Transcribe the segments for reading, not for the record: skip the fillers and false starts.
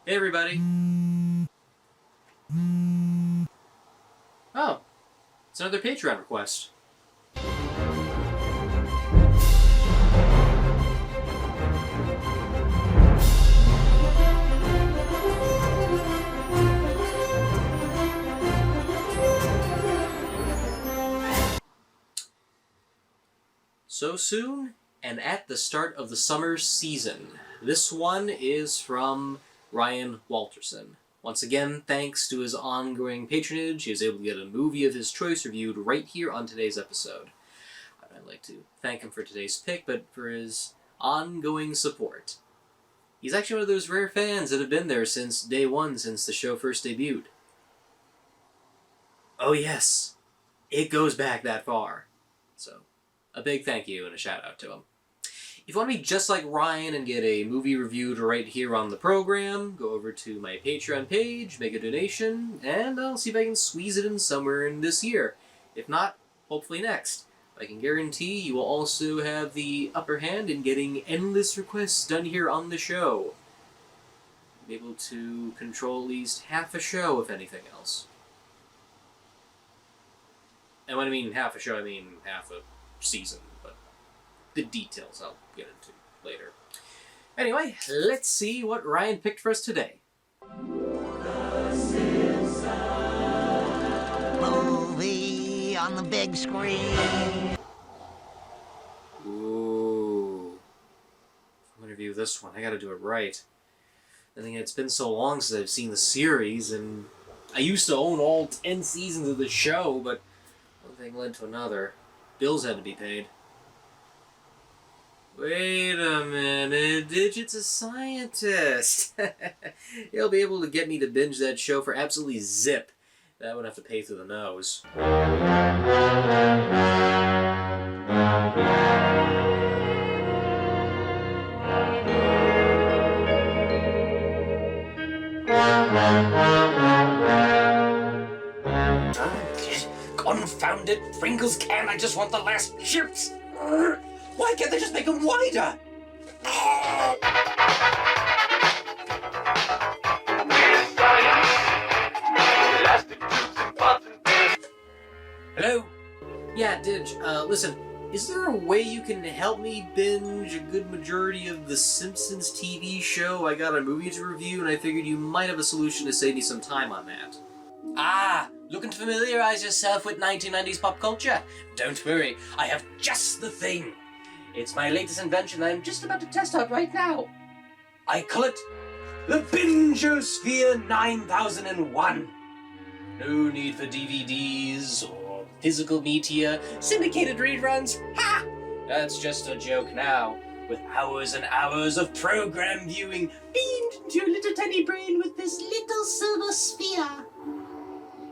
Hey everybody. Oh, it's another Patreon request. So soon, and at the start of the summer season. This one is from Ryan Walterson. Once again, thanks to his ongoing patronage, he was able to get a movie of his choice reviewed right here on today's episode. I'd like to thank him for today's pick, but for his ongoing support. He's actually one of those rare fans that have been there since day one, since the show first debuted. Oh yes, it goes back that far. So, a big thank you and a shout out to him. If you want to be just like Ryan and get a movie reviewed right here on the program, go over to my Patreon page, make a donation, and I'll see if I can squeeze it in somewhere in this year. If not, hopefully next. I can guarantee you will also have the upper hand in getting endless requests done here on the show. Be able to control at least half a show, if anything else. And when I mean half a show, I mean half a season, but the details I'll get into later. Anyway, let's see what Ryan picked for us today. The Simpsons. Movie on the big screen. Ooh. I'm gonna review this one. I gotta do it right. I think it's been so long since I've seen the series, and I used to own all 10 seasons of the show, but one thing led to another. Bills had to be paid. Wait a minute, Digit's a scientist. He'll be able to get me to binge that show for absolutely zip. That would have to pay through the nose. Confound it, Pringles can, I just want the last chips! Why can't they just make them wider? Hello? Yeah, Dig, listen, is there a way you can help me binge a good majority of the Simpsons TV show? I got a movie to review, and I figured you might have a solution to save me some time on that. Ah, looking to familiarize yourself with 1990s pop culture? Don't worry, I have just the thing. It's my latest invention that I'm just about to test out right now. I call it the Bingosphere 9001. No need for DVDs or physical media, syndicated reruns. Ha! That's just a joke now. With hours and hours of program viewing beamed into your little tiny brain with this little silver sphere.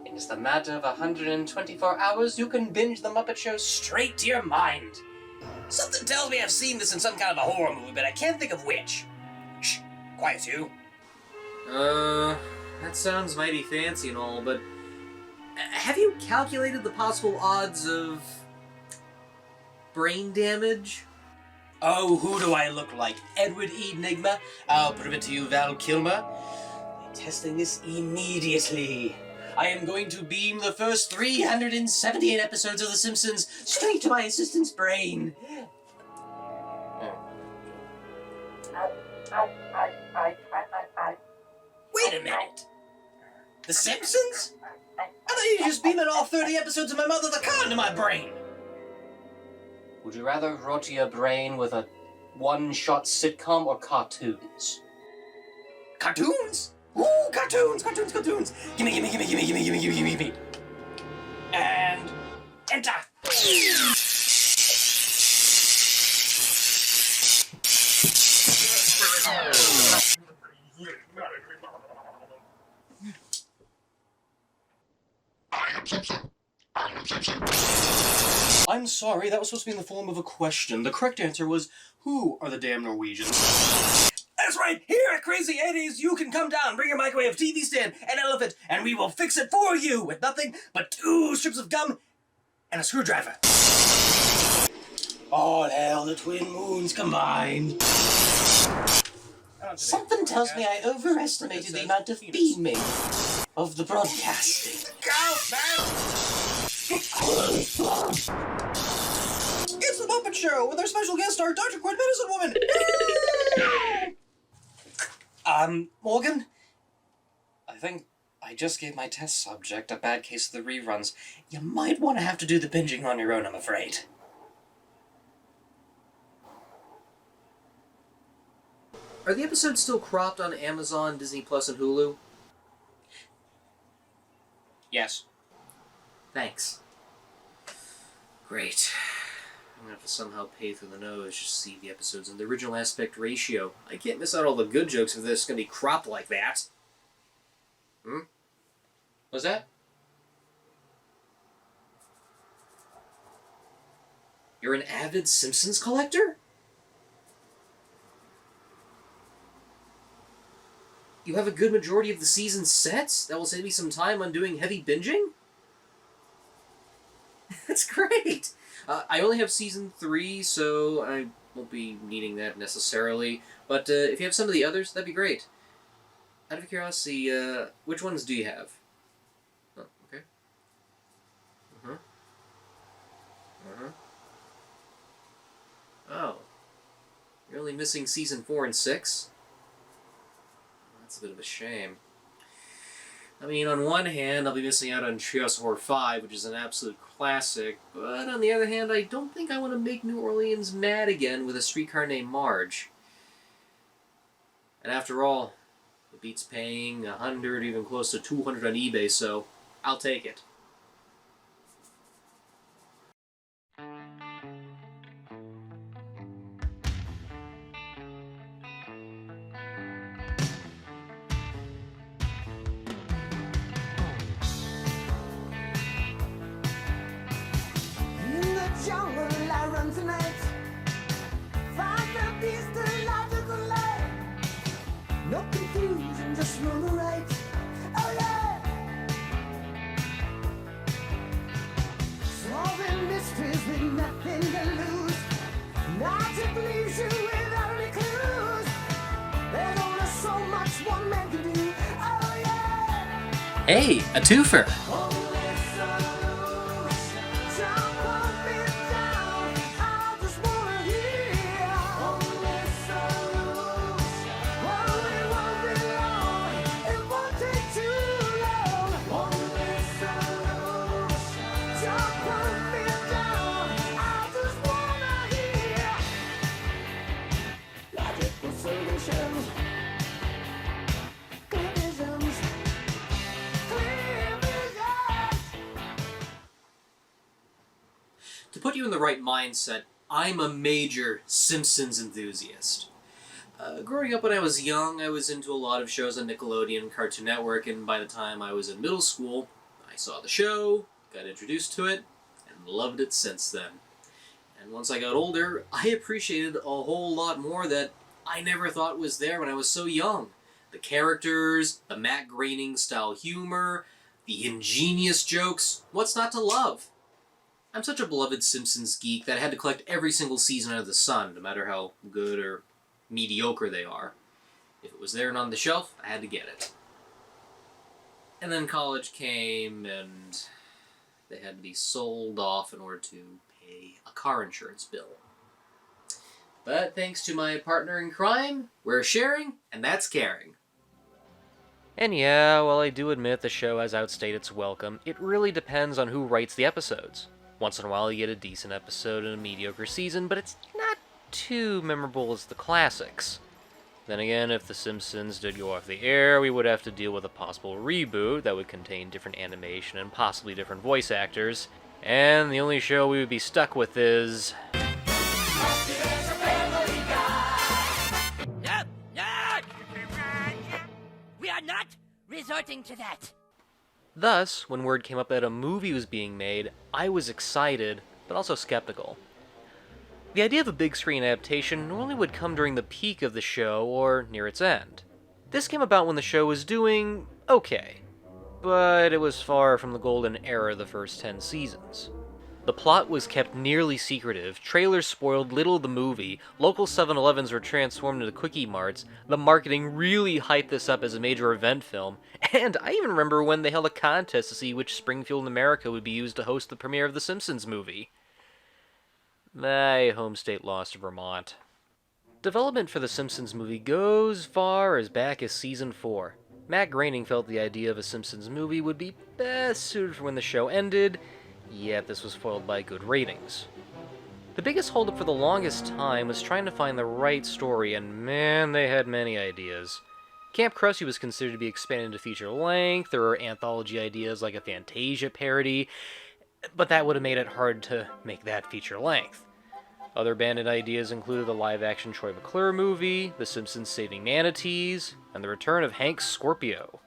In just a matter of 124 hours, you can binge the Muppet Show straight to your mind. Something tells me I've seen this in some kind of a horror movie, but I can't think of which. Shh, quiet you. That sounds mighty fancy and all, but have you calculated the possible odds of brain damage? Oh, who do I look like? Edward Enigma? I'll prove it to you, Val Kilmer. I'm testing this immediately. I am going to beam the first 378 episodes of The Simpsons straight to my assistant's brain. Wait a minute. The Simpsons? I thought you were just beaming all 30 episodes of My Mother the Car into my brain. Would you rather rot your brain with a one-shot sitcom or cartoons? Cartoons? Ooh, cartoons! Gimme. And enter! I'm sorry, that was supposed to be in the form of a question. The correct answer was, who are the damn Norwegians? That's right! Here at Crazy Eddie's, you can come down, bring your microwave, TV stand, an elephant, and we will fix it for you with nothing but 2 strips of gum and a screwdriver. All hail the twin moons combined. Something tells me I overestimated the amount of beaming of the broadcasting. It's the Muppet Show with our special guest star, Dr. Quinn Medicine Woman! Morgan? I think I just gave my test subject a bad case of the reruns. You might want to have to do the binging on your own, I'm afraid. Are the episodes still cropped on Amazon, Disney Plus, and Hulu? Yes. Thanks. Great. I'm gonna have to somehow pay through the nose just to see the episodes in the original aspect ratio. I can't miss out all the good jokes if this is gonna be cropped like that. What's that? You're an avid Simpsons collector? You have a good majority of the season sets? That will save me some time on doing heavy binging? That's great! I only have season 3, so I won't be needing that necessarily. But if you have some of the others, that'd be great. Out of curiosity, which ones do you have? Oh, okay. Oh. You're only missing season 4 and 6? That's a bit of a shame. I mean, on one hand, I'll be missing out on Treehouse Horror 5, which is an absolute classic, but on the other hand, I don't think I want to make New Orleans mad again with A Streetcar Named Marge. And after all, it beats paying $100, even close to $200 on eBay, so I'll take it. In the jungle I run tonight. Find the beast of logical light. No confusion, just roll the right. Oh yeah. Solving mysteries with nothing to lose. Magic leaves you without any clues. There's only so much one man can do. Oh yeah. Hey, a twofer! To put you in the right mindset, I'm a major Simpsons enthusiast. Growing up when I was young, I was into a lot of shows on Nickelodeon and Cartoon Network, and by the time I was in middle school, I saw the show, got introduced to it, and loved it since then. And once I got older, I appreciated a whole lot more that I never thought was there when I was so young. The characters, the Matt Groening-style humor, the ingenious jokes, what's not to love? I'm such a beloved Simpsons geek that I had to collect every single season under the sun, no matter how good or mediocre they are. If it was there and on the shelf, I had to get it. And then college came, and they had to be sold off in order to pay a car insurance bill. But thanks to my partner in crime, we're sharing, and that's caring. And yeah, while I do admit the show has outstayed its welcome, it really depends on who writes the episodes. Once in a while you get a decent episode in a mediocre season, but it's not too memorable as the classics. Then again, if The Simpsons did go off the air, we would have to deal with a possible reboot that would contain different animation and possibly different voice actors, and the only show we would be stuck with is... We are not resorting to that. Thus, when word came up that a movie was being made, I was excited, but also skeptical. The idea of a big screen adaptation normally would come during the peak of the show or near its end. This came about when the show was doing okay, but it was far from the golden era of the first 10 seasons. The plot was kept nearly secretive, trailers spoiled little of the movie, local 7-Elevens were transformed into quickie marts, the marketing really hyped this up as a major event film, and I even remember when they held a contest to see which Springfield in America would be used to host the premiere of the Simpsons movie. My home state lost to Vermont. Development for the Simpsons movie goes far as back as season 4. Matt Groening felt the idea of a Simpsons movie would be best suited for when the show ended, yet this was foiled by good ratings. The biggest holdup for the longest time was trying to find the right story, and man, they had many ideas. Camp Krusty was considered to be expanded to feature length, there were anthology ideas like a Fantasia parody, but that would have made it hard to make that feature length. Other banded ideas included the live-action Troy McClure movie, The Simpsons Saving Manatees, and the return of Hank Scorpio.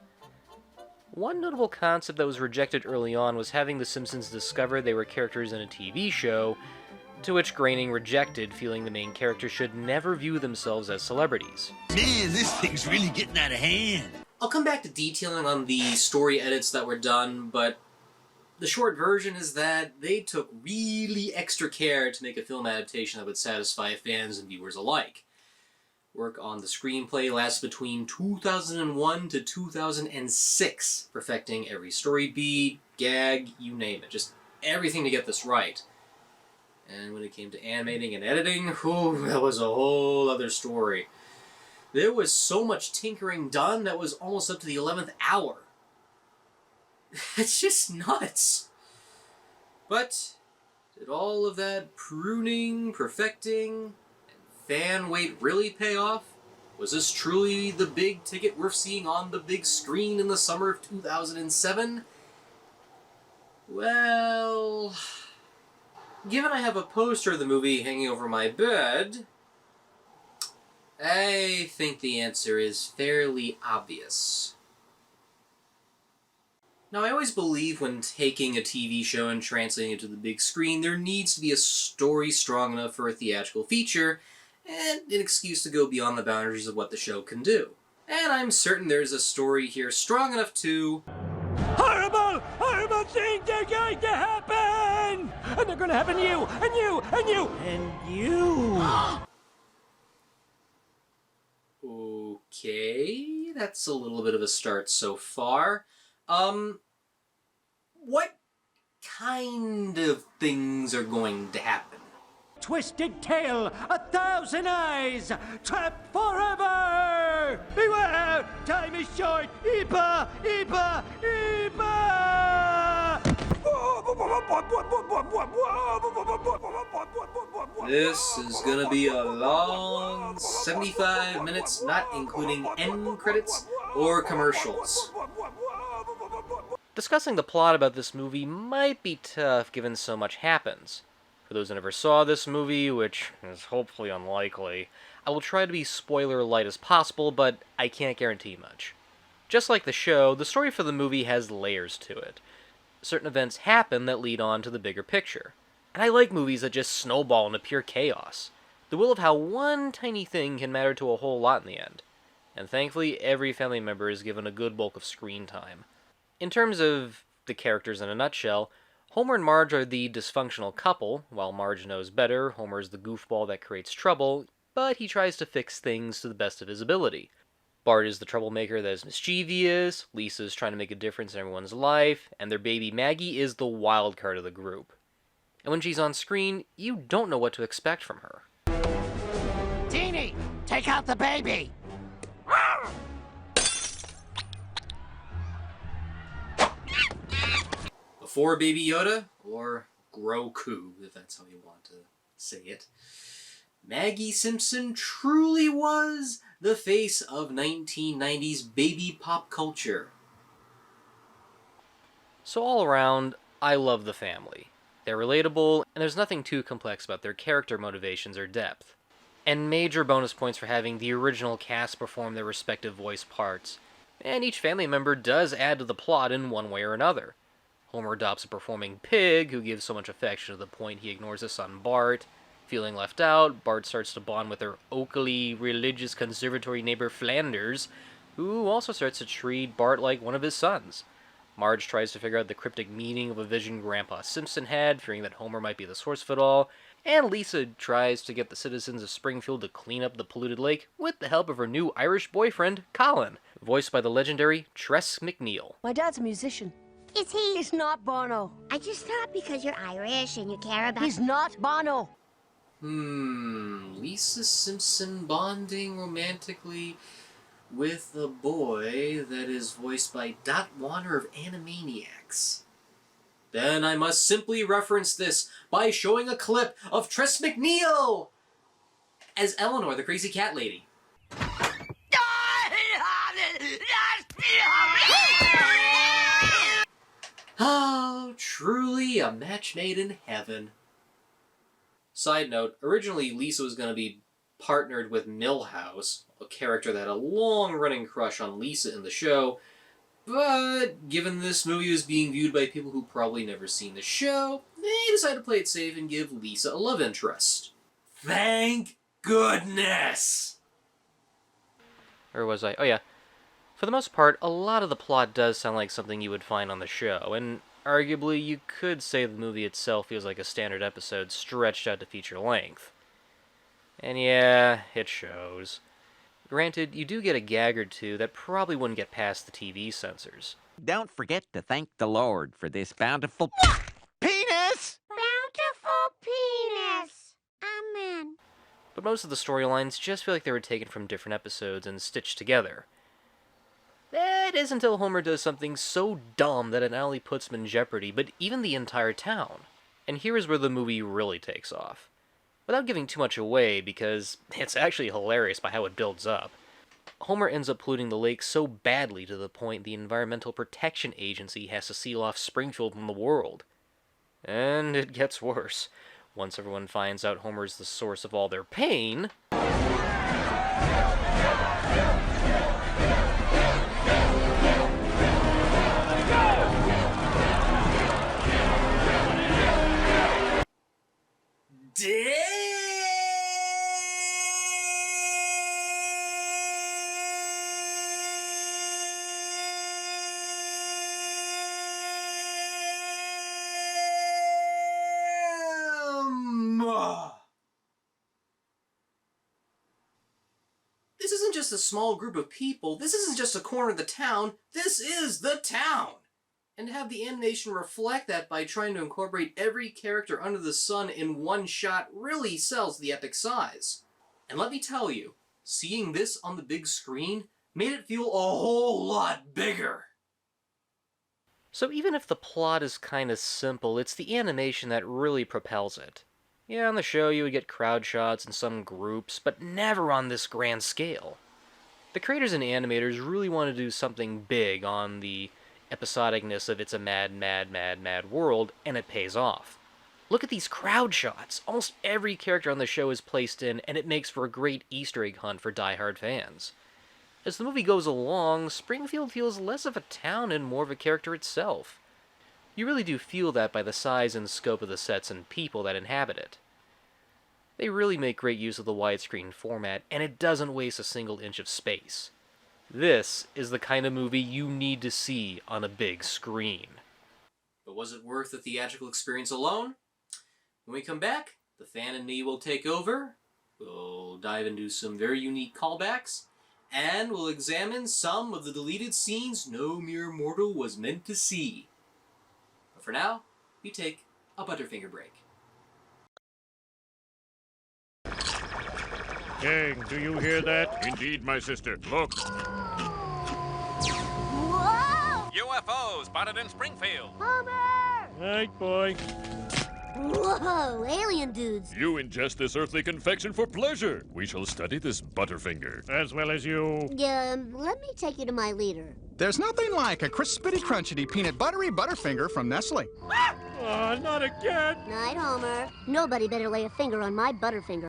One notable concept that was rejected early on was having The Simpsons discover they were characters in a TV show, to which Groening rejected, feeling the main characters should never view themselves as celebrities. Man, this thing's really getting out of hand. I'll come back to detailing on the story edits that were done, but the short version is that they took really extra care to make a film adaptation that would satisfy fans and viewers alike. Work on the screenplay lasts between 2001 to 2006, perfecting every story beat, gag, you name it, just everything to get this right. And when it came to animating and editing, that was a whole other story. There was so much tinkering done that was almost up to the 11th hour. It's just nuts. But did all of that pruning, perfecting, fan wait really pay off? Was this truly the big ticket worth seeing on the big screen in the summer of 2007? Well, given I have a poster of the movie hanging over my bed, I think the answer is fairly obvious. Now, I always believe when taking a TV show and translating it to the big screen, there needs to be a story strong enough for a theatrical feature, and an excuse to go beyond the boundaries of what the show can do. And I'm certain there's a story here strong enough to... Horrible, horrible things are going to happen! And they're going to happen to you, and you, and you, and you! Okay, that's a little bit of a start so far. What kind of things are going to happen? Twisted tail, 1,000 eyes, trapped forever! Beware! Time is short! Ipa! Ipa! Ipa! This is gonna be a long 75 minutes, not including end credits or commercials. Discussing the plot about this movie might be tough given so much happens. For those who never saw this movie, which is hopefully unlikely, I will try to be spoiler light as possible, but I can't guarantee much. Just like the show, the story for the movie has layers to it. Certain events happen that lead on to the bigger picture. And I like movies that just snowball into pure chaos. The will of how one tiny thing can matter to a whole lot in the end. And thankfully, every family member is given a good bulk of screen time. In terms of the characters in a nutshell, Homer and Marge are the dysfunctional couple. While Marge knows better, Homer is the goofball that creates trouble, but he tries to fix things to the best of his ability. Bart is the troublemaker that is mischievous, Lisa is trying to make a difference in everyone's life, and their baby Maggie is the wild card of the group. And when she's on screen, you don't know what to expect from her. Teeny, take out the baby. Before Baby Yoda, or Groku, if that's how you want to say it, Maggie Simpson truly was the face of 1990s baby pop culture. So all around, I love the family. They're relatable, and there's nothing too complex about their character motivations or depth. And major bonus points for having the original cast perform their respective voice parts. And each family member does add to the plot in one way or another. Homer adopts a performing pig who gives so much affection to the point he ignores his son Bart. Feeling left out, Bart starts to bond with their Oakley religious conservatory neighbor Flanders, who also starts to treat Bart like one of his sons. Marge tries to figure out the cryptic meaning of a vision Grandpa Simpson had, fearing that Homer might be the source of it all, and Lisa tries to get the citizens of Springfield to clean up the polluted lake with the help of her new Irish boyfriend, Colin, voiced by the legendary Tress MacNeille. My dad's a musician. Is he? He's not Bono. I just thought because you're Irish and you care about... He's not Bono. Lisa Simpson bonding romantically with a boy that is voiced by Dot Warner of Animaniacs. Then I must simply reference this by showing a clip of Tress MacNeille as Eleanor, the crazy cat lady. Oh, truly a match made in heaven. Side note, originally Lisa was going to be partnered with Milhouse, a character that had a long-running crush on Lisa in the show, but given this movie was being viewed by people who probably never seen the show, they decided to play it safe and give Lisa a love interest. Thank goodness! Or was I? Oh yeah. For the most part, a lot of the plot does sound like something you would find on the show, and arguably you could say the movie itself feels like a standard episode stretched out to feature length. And yeah, it shows. Granted, you do get a gag or two that probably wouldn't get past the TV censors. Don't forget to thank the Lord for this bountiful penis! Bountiful penis. Amen. But most of the storylines just feel like they were taken from different episodes and stitched together. It is until Homer does something so dumb that it not only puts him in jeopardy, but even the entire town. And here is where the movie really takes off. Without giving too much away, because it's actually hilarious by how it builds up, Homer ends up polluting the lake so badly to the point the Environmental Protection Agency has to seal off Springfield from the world. And it gets worse. Once everyone finds out Homer's the source of all their pain... This isn't just a small group of people. This isn't just a corner of the town. This is the town! And to have the animation reflect that by trying to incorporate every character under the sun in one shot really sells the epic size. And let me tell you, seeing this on the big screen made it feel a whole lot bigger. So even if the plot is kinda simple, it's the animation that really propels it. Yeah, on the show you would get crowd shots in some groups, but never on this grand scale. The creators and animators really want to do something big on the episodicness of It's a Mad, Mad, Mad, Mad World, and it pays off. Look at these crowd shots. Almost every character on the show is placed in, and it makes for a great Easter egg hunt for die-hard fans. As the movie goes along, Springfield feels less of a town and more of a character itself. You really do feel that by the size and scope of the sets and people that inhabit it. They really make great use of the widescreen format, and it doesn't waste a single inch of space. This is the kind of movie you need to see on a big screen. But was it worth the theatrical experience alone? When we come back, the fan and me will take over, we'll dive into some very unique callbacks, and we'll examine some of the deleted scenes no mere mortal was meant to see. But for now, we take a Butterfinger break. King, do you hear that? Indeed, my sister. Look. Whoa! UFOs spotted in Springfield. Homer! Right, boy. Whoa, alien dudes. You ingest this earthly confection for pleasure. We shall study this Butterfinger. As well as you. Let me take you to my leader. There's nothing like a crispity, crunchity, peanut buttery Butterfinger from Nestle. Oh, not again. Night, Homer. Nobody better lay a finger on my Butterfinger.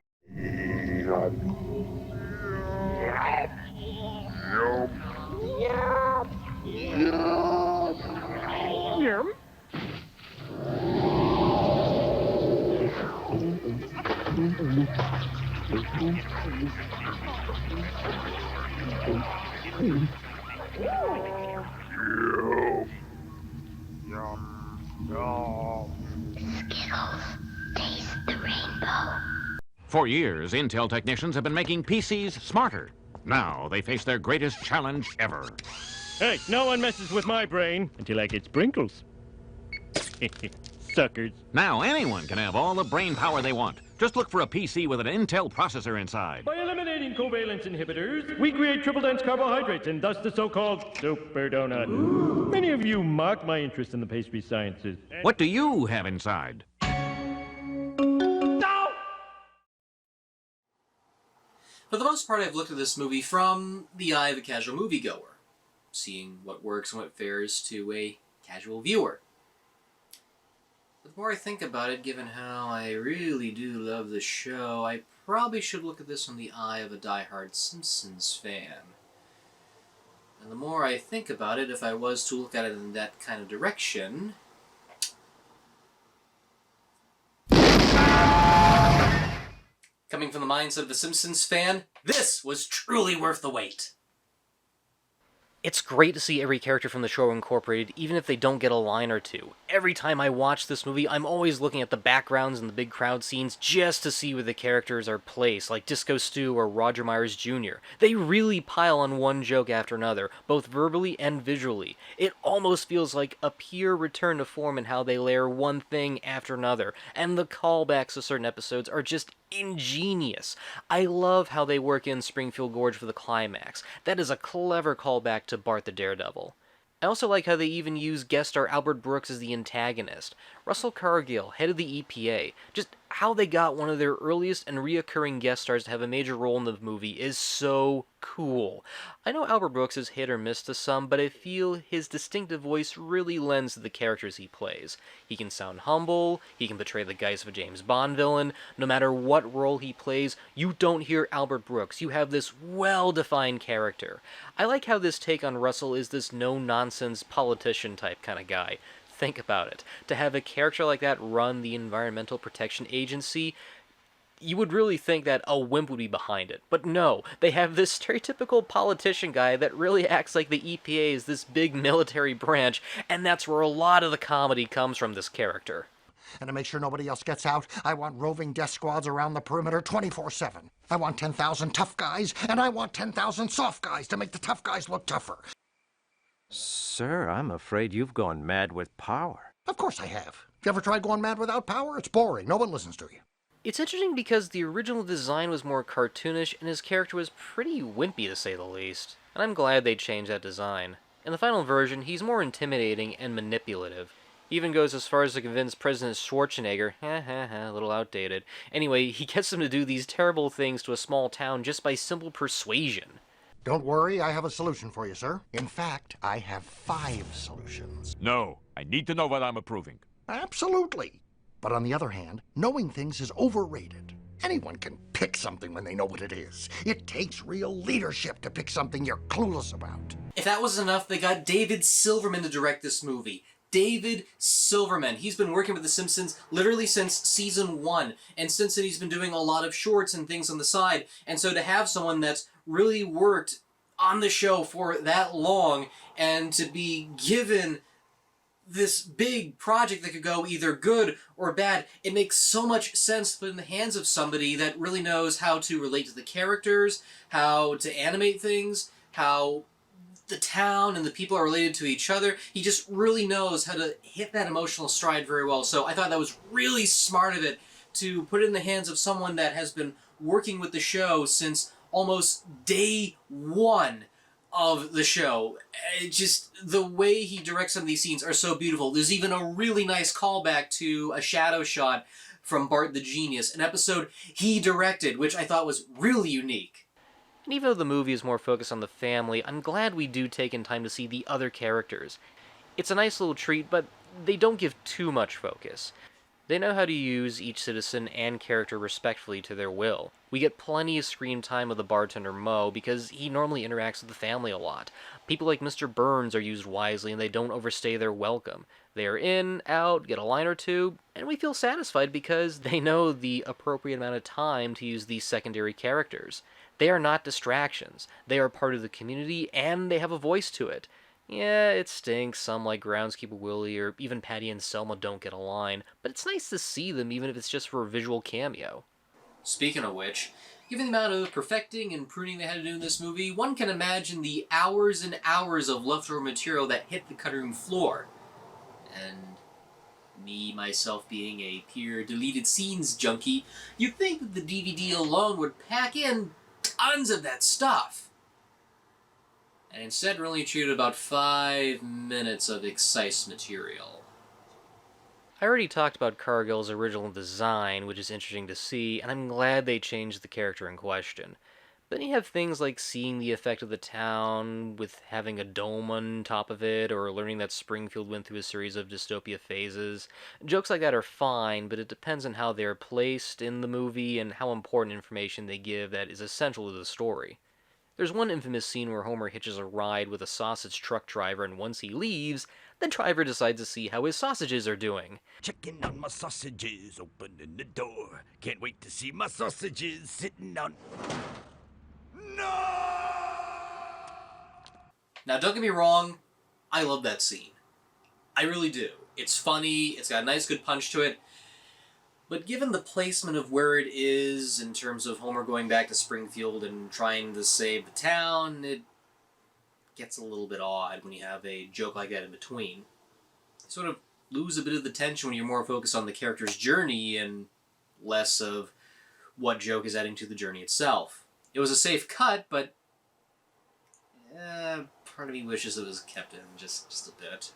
For years, Intel technicians have been making PCs smarter. Now they face their greatest challenge ever. Hey, no one messes with my brain until I get sprinkles. Suckers. Now anyone can have all the brain power they want. Just look for a PC with an Intel processor inside. By eliminating covalence inhibitors, we create triple-dense carbohydrates and thus the so-called super donut. Ooh. Many of you mock my interest in the pastry sciences. What do you have inside? No! For the most part, I've looked at this movie from the eye of a casual moviegoer, seeing what works and what fares to a casual viewer. But the more I think about it, given how I really do love the show, I probably should look at this from the eye of a diehard Simpsons fan. And the more I think about it, if I was to look at it in that kind of direction... Coming from the mindset of a Simpsons fan, this was truly worth the wait. It's great to see every character from the show incorporated, even if they don't get a line or two. Every time I watch this movie, I'm always looking at the backgrounds and the big crowd scenes just to see where the characters are placed, like Disco Stew or Roger Myers Jr. They really pile on one joke after another, both verbally and visually. It almost feels like a pure return to form in how they layer one thing after another, and the callbacks to certain episodes are just ingenious. I love how they work in Springfield Gorge for the climax. That is a clever callback to Bart the Daredevil. I also like how they even use guest star Albert Brooks as the antagonist. Russell Cargill, head of the EPA. Just how they got one of their earliest and reoccurring guest stars to have a major role in the movie is so cool. I know Albert Brooks is hit or miss to some, but I feel his distinctive voice really lends to the characters he plays. He can sound humble, he can portray the guise of a James Bond villain. No matter what role he plays, you don't hear Albert Brooks. You have this well-defined character. I like how this take on Russell is this no-nonsense politician type kind of guy. Think about it. To have a character like that run the Environmental Protection Agency, you would really think that a wimp would be behind it. But no, they have this stereotypical politician guy that really acts like the EPA is this big military branch, and that's where a lot of the comedy comes from this character. And to make sure nobody else gets out, I want roving death squads around the perimeter 24/7. I want 10,000 tough guys, and I want 10,000 soft guys to make the tough guys look tougher. Sir, I'm afraid you've gone mad with power. Of course I have. You ever tried going mad without power? It's boring. No one listens to you. It's interesting because the original design was more cartoonish and his character was pretty wimpy to say the least. And I'm glad they changed that design. In the final version, he's more intimidating and manipulative. He even goes as far as to convince President Schwarzenegger, a little outdated. Anyway, he gets him to do these terrible things to a small town just by simple persuasion. Don't worry, I have a solution for you, sir. In fact, I have 5 solutions. No, I need to know what I'm approving. Absolutely. But on the other hand, knowing things is overrated. Anyone can pick something when they know what it is. It takes real leadership to pick something you're clueless about. If that wasn't enough, they got David Silverman to direct this movie. David Silverman. He's been working with The Simpsons literally since season 1. And since then he's been doing a lot of shorts and things on the side. And so to have someone that's really worked on the show for that long and to be given this big project that could go either good or bad, it makes so much sense to put in the hands of somebody that really knows how to relate to the characters, how to animate things, how the town and the people are related to each other. He just really knows how to hit that emotional stride very well. So I thought that was really smart of it to put it in the hands of someone that has been working with the show since almost day 1 of the show. Just the way he directs some of these scenes are so beautiful. There's even a really nice callback to a shadow shot from Bart the Genius, an episode he directed, which I thought was really unique. And even though the movie is more focused on the family, I'm glad we do take in time to see the other characters. It's a nice little treat, but they don't give too much focus. They know how to use each citizen and character respectfully to their will. We get plenty of screen time with the bartender Moe because he normally interacts with the family a lot. People like Mr. Burns are used wisely and they don't overstay their welcome. They are in, out, get a line or two, and we feel satisfied because they know the appropriate amount of time to use these secondary characters. They are not distractions. They are part of the community and they have a voice to it. Yeah, it stinks. Some, like Groundskeeper Willie or even Patty and Selma, don't get a line, but it's nice to see them even if it's just for a visual cameo. Speaking of which, given the amount of perfecting and pruning they had to do in this movie, one can imagine the hours and hours of leftover material that hit the cutting room floor. And me, myself, being a pure deleted scenes junkie, you'd think that the DVD alone would pack in tons of that stuff. And instead we're only treated about 5 minutes of excise material. I already talked about Cargill's original design, which is interesting to see, and I'm glad they changed the character in question. But then you have things like seeing the effect of the town with having a dome on top of it, or learning that Springfield went through a series of dystopia phases. Jokes like that are fine, but it depends on how they're placed in the movie and how important information they give that is essential to the story. There's one infamous scene where Homer hitches a ride with a sausage truck driver, and once he leaves, the driver decides to see how his sausages are doing. Checking on my sausages, opening the door. Can't wait to see my sausages sitting on... Now, don't get me wrong, I love that scene. I really do. It's funny, it's got a nice good punch to it, but given the placement of where it is in terms of Homer going back to Springfield and trying to save the town, it gets a little bit odd when you have a joke like that in between. You sort of lose a bit of the tension when you're more focused on the character's journey and less of what joke is adding to the journey itself. It was a safe cut, but part of me wishes it was kept in just a bit.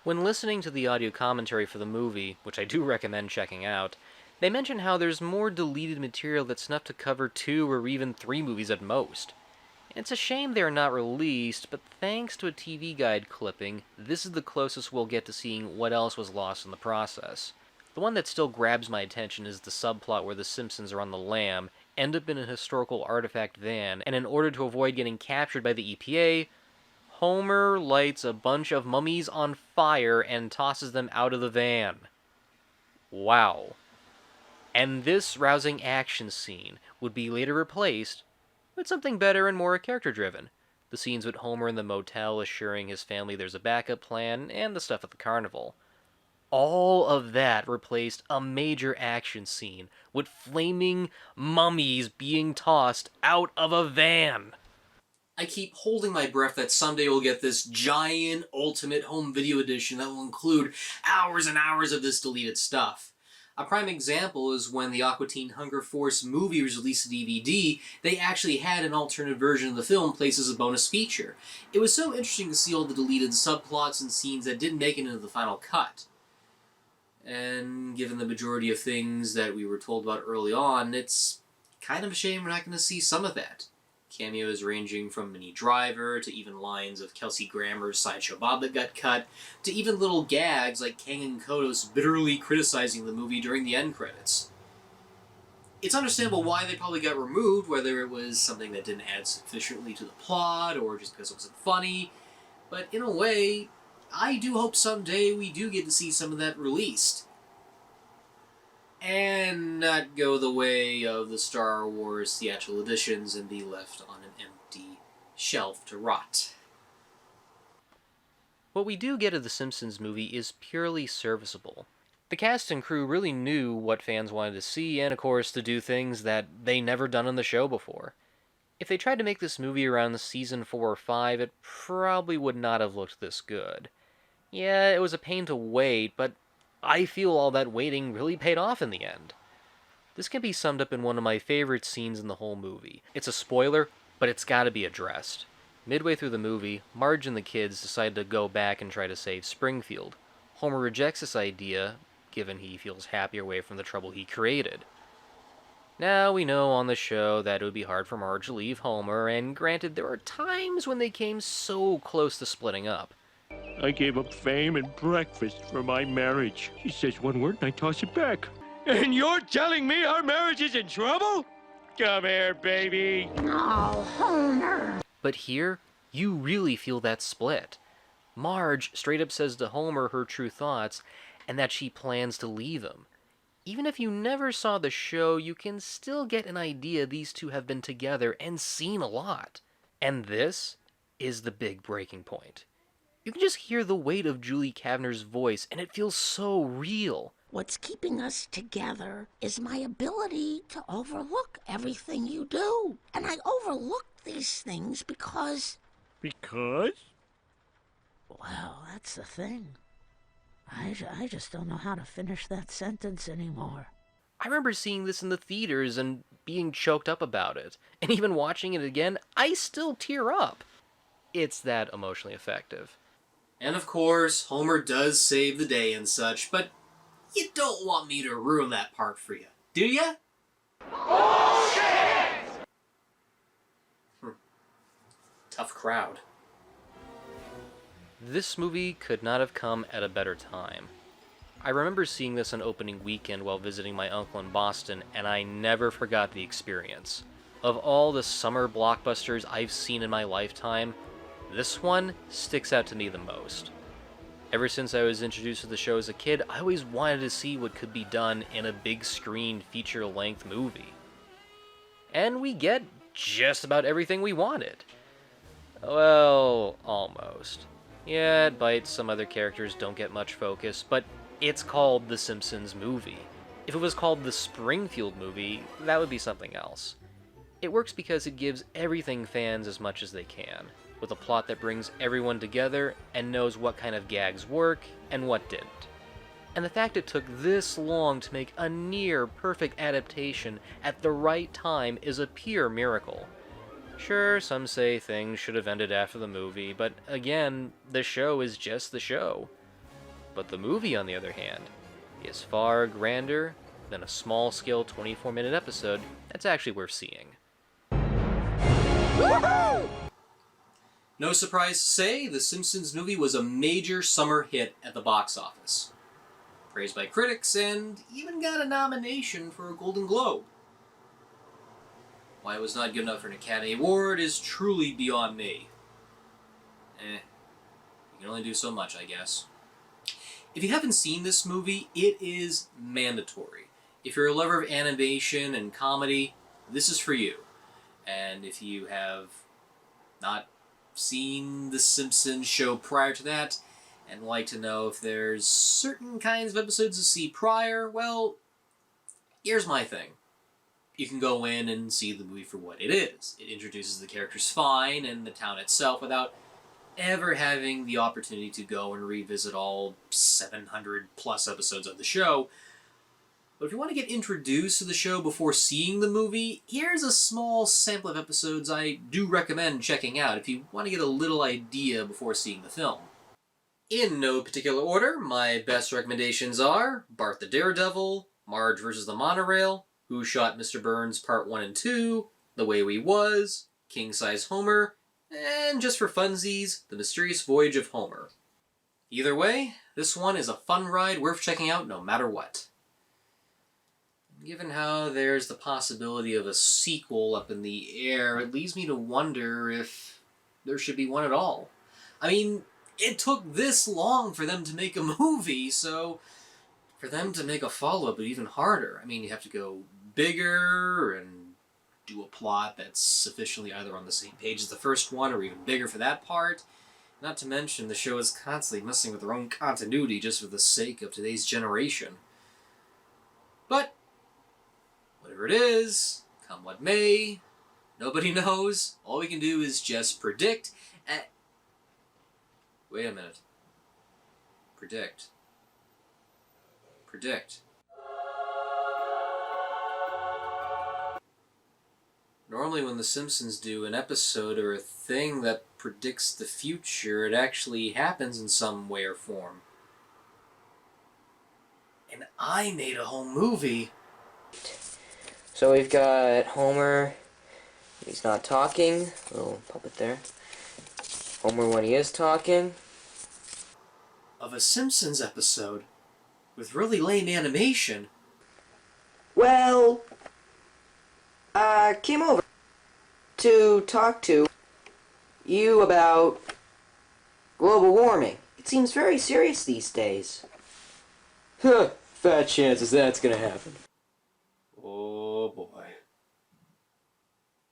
When listening to the audio commentary for the movie, which I do recommend checking out, they mention how there's more deleted material that's enough to cover 2 or even 3 movies at most. It's a shame they're not released, but thanks to a TV Guide clipping, this is the closest we'll get to seeing what else was lost in the process. The one that still grabs my attention is the subplot where the Simpsons are on the lam, end up in a historical artifact van, and in order to avoid getting captured by the EPA, Homer lights a bunch of mummies on fire and tosses them out of the van. Wow. And this rousing action scene would be later replaced with something better and more character-driven. The scenes with Homer in the motel assuring his family there's a backup plan, and the stuff at the carnival. All of that replaced a major action scene with flaming mummies being tossed out of a van. I keep holding my breath that someday we'll get this giant ultimate home video edition that will include hours and hours of this deleted stuff. A prime example is when the Aqua Teen Hunger Force movie was released to DVD, they actually had an alternate version of the film placed as a bonus feature. It was so interesting to see all the deleted subplots and scenes that didn't make it into the final cut. And given the majority of things that we were told about early on, it's kind of a shame we're not going to see some of that. Cameos ranging from Minnie Driver, to even lines of Kelsey Grammer's Sideshow Bob that got cut, to even little gags like Kang and Kodos bitterly criticizing the movie during the end credits. It's understandable why they probably got removed, whether it was something that didn't add sufficiently to the plot, or just because it wasn't funny, but in a way, I do hope someday we do get to see some of that released. And not go the way of the Star Wars theatrical editions and be left on an empty shelf to rot. What we do get of the Simpsons movie is purely serviceable. The cast and crew really knew what fans wanted to see, and of course to do things that they never done on the show before. If they tried to make this movie around season 4 or 5, it probably would not have looked this good. Yeah, it was a pain to wait, but I feel all that waiting really paid off in the end. This can be summed up in one of my favorite scenes in the whole movie. It's a spoiler, but it's gotta be addressed. Midway through the movie, Marge and the kids decide to go back and try to save Springfield. Homer rejects this idea, given he feels happier away from the trouble he created. Now, we know on the show that it would be hard for Marge to leave Homer, and granted, there are times when they came so close to splitting up. I gave up fame and breakfast for my marriage. She says one word and I toss it back. And you're telling me our marriage is in trouble? Come here, baby. Oh, Homer. But here, you really feel that split. Marge straight up says to Homer her true thoughts, and that she plans to leave him. Even if you never saw the show, you can still get an idea these two have been together and seen a lot. And this is the big breaking point. You can just hear the weight of Julie Kavner's voice, and it feels so real. What's keeping us together is my ability to overlook everything you do. And I overlook these things because... Because? Well, that's the thing. I just don't know how to finish that sentence anymore. I remember seeing this in the theaters and being choked up about it. And even watching it again, I still tear up. It's that emotionally effective. And of course, Homer does save the day and such, but you don't want me to ruin that part for you, do ya? Tough crowd. This movie could not have come at a better time. I remember seeing this on opening weekend while visiting my uncle in Boston, and I never forgot the experience. Of all the summer blockbusters I've seen in my lifetime, this one sticks out to me the most. Ever since I was introduced to the show as a kid, I always wanted to see what could be done in a big screen feature-length movie. And we get just about everything we wanted. Well, almost. Yeah, it bites, some other characters don't get much focus, but it's called The Simpsons movie. If it was called The Springfield movie, that would be something else. It works because it gives everything fans as much as they can, with a plot that brings everyone together and knows what kind of gags work and what didn't. And the fact it took this long to make a near-perfect adaptation at the right time is a pure miracle. Sure, some say things should have ended after the movie, but again, the show is just the show. But the movie, on the other hand, is far grander than a small-scale 24-minute episode that's actually worth seeing. Woohoo! No surprise to say, The Simpsons movie was a major summer hit at the box office. Praised by critics, and even got a nomination for a Golden Globe. Why it was not good enough for an Academy Award is truly beyond me. You can only do so much, I guess. If you haven't seen this movie, it is mandatory. If you're a lover of animation and comedy, this is for you. And if you have not seen The Simpsons show prior to that, and like to know if there's certain kinds of episodes to see prior, well, here's my thing. You can go in and see the movie for what it is. It introduces the characters fine and the town itself without ever having the opportunity to go and revisit all 700 plus episodes of the show. But if you want to get introduced to the show before seeing the movie, here's a small sample of episodes I do recommend checking out if you want to get a little idea before seeing the film. In no particular order, my best recommendations are Bart the Daredevil, Marge vs. the Monorail, Who Shot Mr. Burns Part 1 and 2, The Way We Was, King Size Homer, and just for funsies, The Mysterious Voyage of Homer. Either way, this one is a fun ride worth checking out no matter what. Given how there's the possibility of a sequel up in the air, it leads me to wonder if there should be one at all. I mean, it took this long for them to make a movie, so for them to make a follow-up would be even harder. I mean, you have to go bigger and do a plot that's sufficiently either on the same page as the first one or even bigger for that part. Not to mention, the show is constantly messing with their own continuity just for the sake of today's generation. But whatever it is, come what may, nobody knows. All we can do is just predict. Wait a minute. Predict. Normally when The Simpsons do an episode or a thing that predicts the future, it actually happens in some way or form. And I made a whole movie. So we've got Homer, he's not talking, little puppet there. Homer when he is talking. Of a Simpsons episode with really lame animation. Well, I came over to talk to you about global warming. It seems very serious these days. Huh, fat chances that's gonna happen. Oh boy.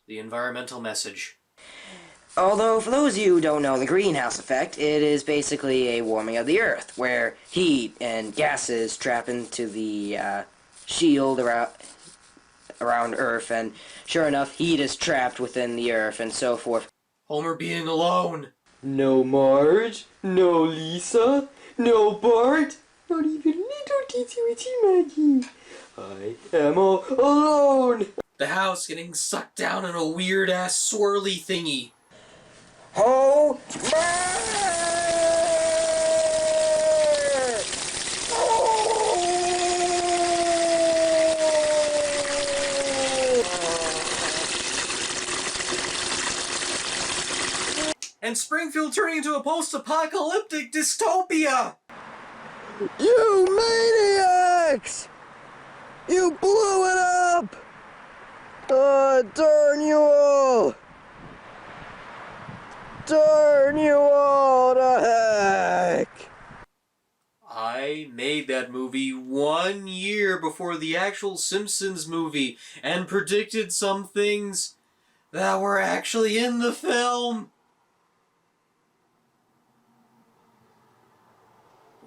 The environmental message. Although, for those of you who don't know the greenhouse effect, it is basically a warming of the Earth, where heat and gases trap into the shield around Earth, and sure enough, heat is trapped within the Earth, and so forth. Homer being alone. No Marge, no Lisa, no Bart, not even little teensy weensy Maggie. I am all alone. The house getting sucked down in a weird-ass swirly thingy. Homer! And Springfield turning into a post-apocalyptic dystopia! You maniacs! You blew it up! Darn you all! Darn you all to heck! I made that movie 1 year before the actual Simpsons movie and predicted some things that were actually in the film.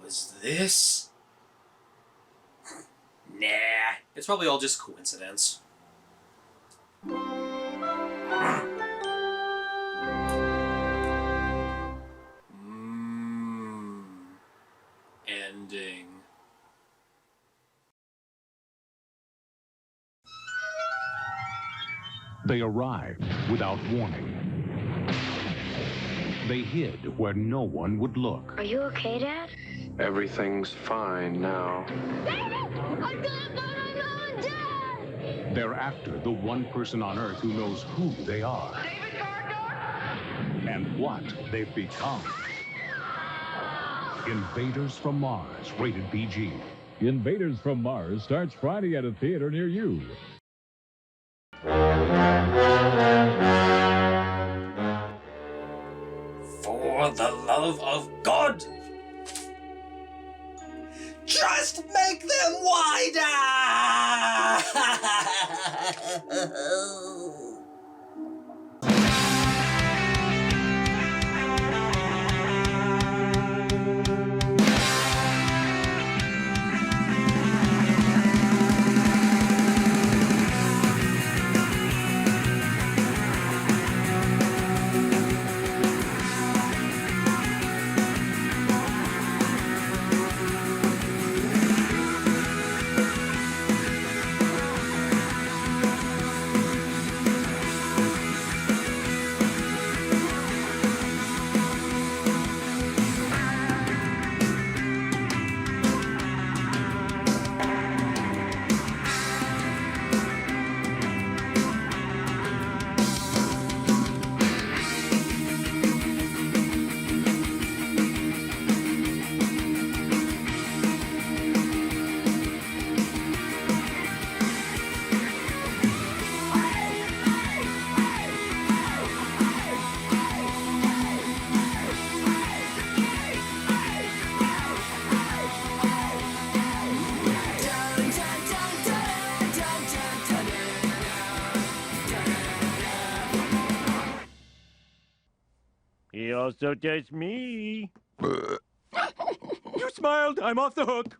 Was this? Nah, it's probably all just coincidence. Ending. They arrived without warning. They hid where no one would look. Are you okay, Dad? Everything's fine now. They're after the one person on Earth who knows who they are. And what they've become. Invaders from Mars, rated PG. Invaders from Mars starts Friday at a theater near you. For the love of God! Just make them wider! He also does me. You smiled. I'm off the hook.